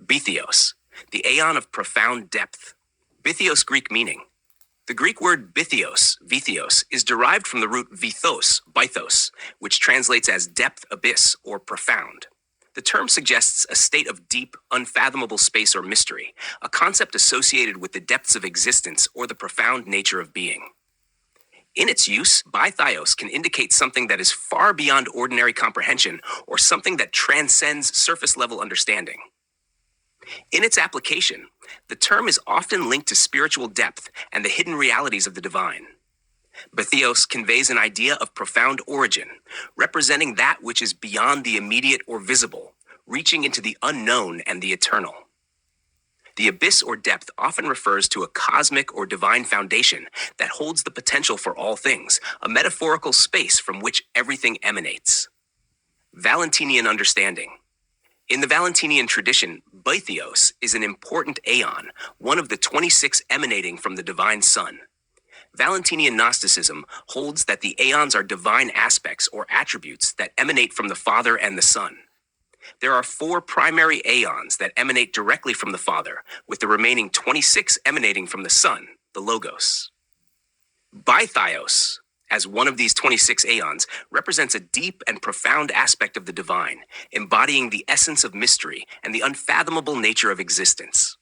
Bythios, the Aeon of profound depth. Bythios Greek meaning. The Greek word Bythios, is derived from the root vυθός, bythos, which translates as depth, abyss, or profound. The term suggests a state of deep, unfathomable space or mystery, a concept associated with the depths of existence or the profound nature of being. In its use, Bythios can indicate something that is far beyond ordinary comprehension or something that transcends surface-level understanding. In its application, the term is often linked to spiritual depth and the hidden realities of the divine. Bythios conveys an idea of profound origin, representing that which is beyond the immediate or visible, reaching into the unknown and the eternal. The abyss or depth often refers to a cosmic or divine foundation that holds the potential for all things, a metaphorical space from which everything emanates. Valentinian understanding. In the Valentinian tradition, Bythios is an important aeon, one of the 26 emanating from the divine sun. Valentinian Gnosticism holds that the aeons are divine aspects or attributes that emanate from the Father and the Son. There are 4 primary aeons that emanate directly from the Father, with the remaining 26 emanating from the Son, the Logos. Bythios, as one of these 26 aeons, represents a deep and profound aspect of the divine, embodying the essence of mystery and the unfathomable nature of existence.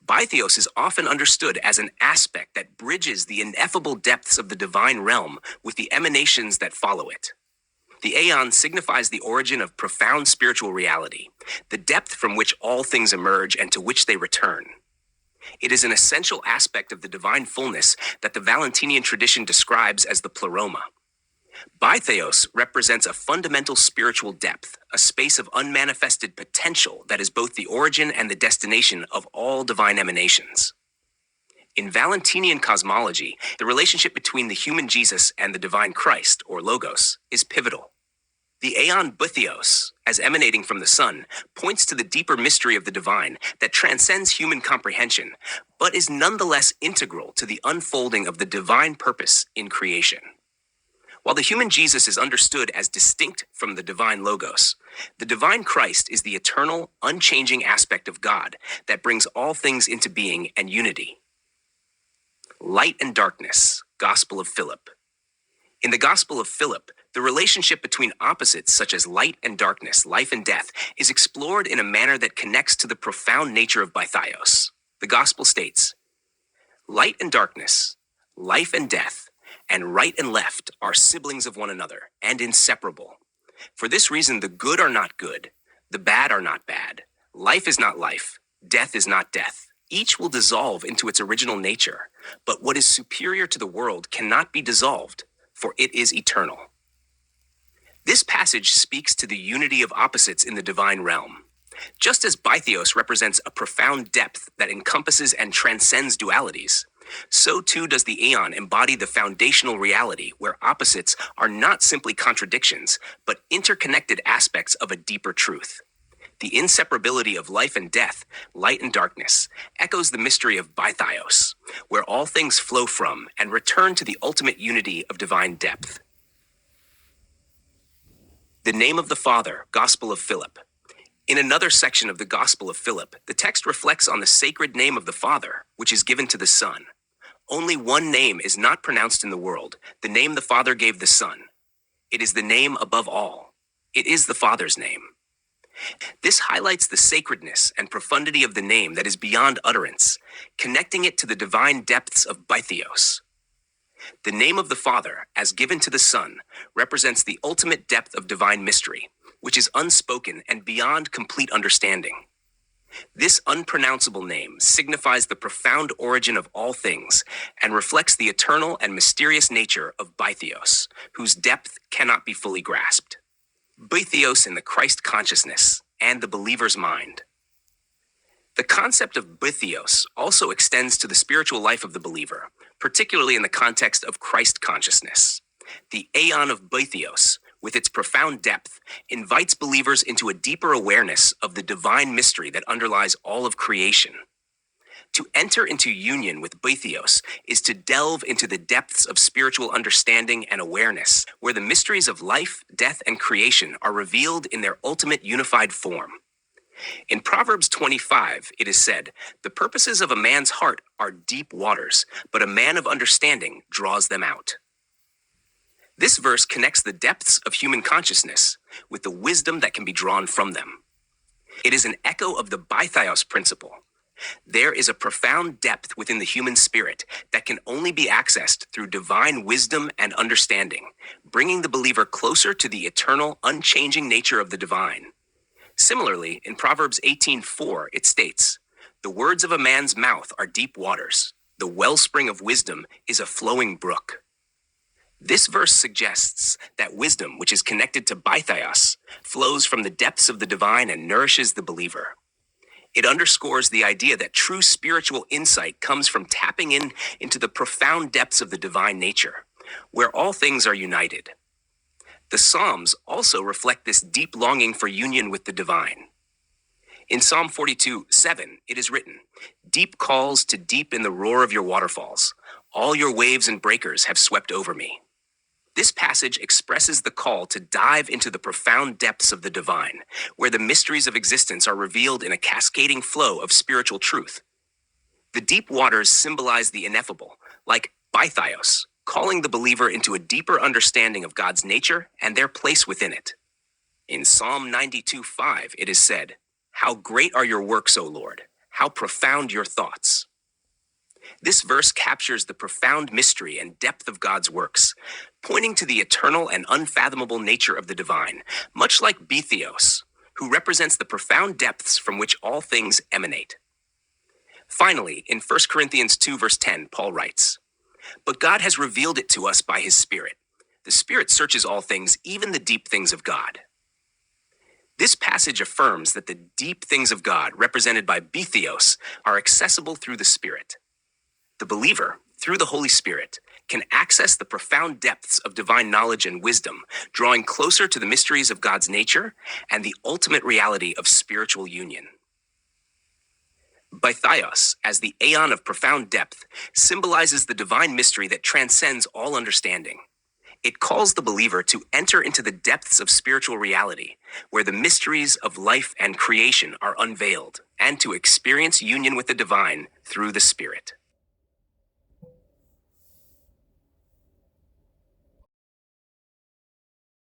Bythios is often understood as an aspect that bridges the ineffable depths of the divine realm with the emanations that follow it. The Aeon signifies the origin of profound spiritual reality, the depth from which all things emerge and to which they return. It is an essential aspect of the divine fullness that the Valentinian tradition describes as the pleroma. Bythios represents a fundamental spiritual depth, a space of unmanifested potential that is both the origin and the destination of all divine emanations. In Valentinian cosmology, the relationship between the human Jesus and the divine Christ, or Logos, is pivotal. The Aeon Bythios, as emanating from the Son, points to the deeper mystery of the divine that transcends human comprehension, but is nonetheless integral to the unfolding of the divine purpose in creation. While the human Jesus is understood as distinct from the divine Logos, the divine Christ is the eternal, unchanging aspect of God that brings all things into being and unity. Light and darkness, Gospel of Philip. In the Gospel of Philip, the relationship between opposites such as light and darkness, life and death, is explored in a manner that connects to the profound nature of Bythios. The Gospel states, "Light and darkness, life and death, and right and left are siblings of one another and inseparable. For this reason, the good are not good, the bad are not bad, life is not life, death is not death. Each will dissolve into its original nature, but what is superior to the world cannot be dissolved, for it is eternal." This passage speaks to the unity of opposites in the divine realm. Just as Bythios represents a profound depth that encompasses and transcends dualities, so too does the Aeon embody the foundational reality where opposites are not simply contradictions, but interconnected aspects of a deeper truth. The inseparability of life and death, light and darkness, echoes the mystery of Bythios, where all things flow from and return to the ultimate unity of divine depth. The name of the Father, Gospel of Philip. In another section of the Gospel of Philip, the text reflects on the sacred name of the Father, which is given to the Son. Only one name is not pronounced in the world, the name the Father gave the Son. It is the name above all. It is the Father's name. This highlights the sacredness and profundity of the name that is beyond utterance, connecting it to the divine depths of Bythios. The name of the Father, as given to the Son, represents the ultimate depth of divine mystery, which is unspoken and beyond complete understanding. This unpronounceable name signifies the profound origin of all things and reflects the eternal and mysterious nature of Bythios, whose depth cannot be fully grasped. Bythios in the Christ consciousness and the believer's mind. The concept of Bythios also extends to the spiritual life of the believer, particularly in the context of Christ consciousness. The Aeon of Bythios, with its profound depth, invites believers into a deeper awareness of the divine mystery that underlies all of creation. To enter into union with Bythios is to delve into the depths of spiritual understanding and awareness, where the mysteries of life, death, and creation are revealed in their ultimate unified form. In Proverbs 25, it is said, "The purposes of a man's heart are deep waters, but a man of understanding draws them out." This verse connects the depths of human consciousness with the wisdom that can be drawn from them. It is an echo of the Bythios principle. There is a profound depth within the human spirit that can only be accessed through divine wisdom and understanding, bringing the believer closer to the eternal, unchanging nature of the divine. Similarly, in Proverbs 18:4, it states, "The words of a man's mouth are deep waters. The wellspring of wisdom is a flowing brook." This verse suggests that wisdom, which is connected to Bythios, flows from the depths of the divine and nourishes the believer. It underscores the idea that true spiritual insight comes from tapping into the profound depths of the divine nature, where all things are united. The Psalms also reflect this deep longing for union with the divine. In Psalm 42:7, it is written, "Deep calls to deep in the roar of your waterfalls. All your waves and breakers have swept over me." This passage expresses the call to dive into the profound depths of the divine, where the mysteries of existence are revealed in a cascading flow of spiritual truth. The deep waters symbolize the ineffable, like Bythios, calling the believer into a deeper understanding of God's nature and their place within it. In Psalm 92:5, it is said, "How great are your works, O Lord! How profound your thoughts!" This verse captures the profound mystery and depth of God's works, pointing to the eternal and unfathomable nature of the divine, much like Bythios, who represents the profound depths from which all things emanate. Finally, in 1 Corinthians 2 verse 10, Paul writes, "But God has revealed it to us by his Spirit. The Spirit searches all things, even the deep things of God." This passage affirms that the deep things of God, represented by Bythios, are accessible through the Spirit. The believer, through the Holy Spirit, can access the profound depths of divine knowledge and wisdom, drawing closer to the mysteries of God's nature and the ultimate reality of spiritual union. Bythios, as the Aeon of profound depth, symbolizes the divine mystery that transcends all understanding. It calls the believer to enter into the depths of spiritual reality, where the mysteries of life and creation are unveiled, and to experience union with the divine through the Spirit.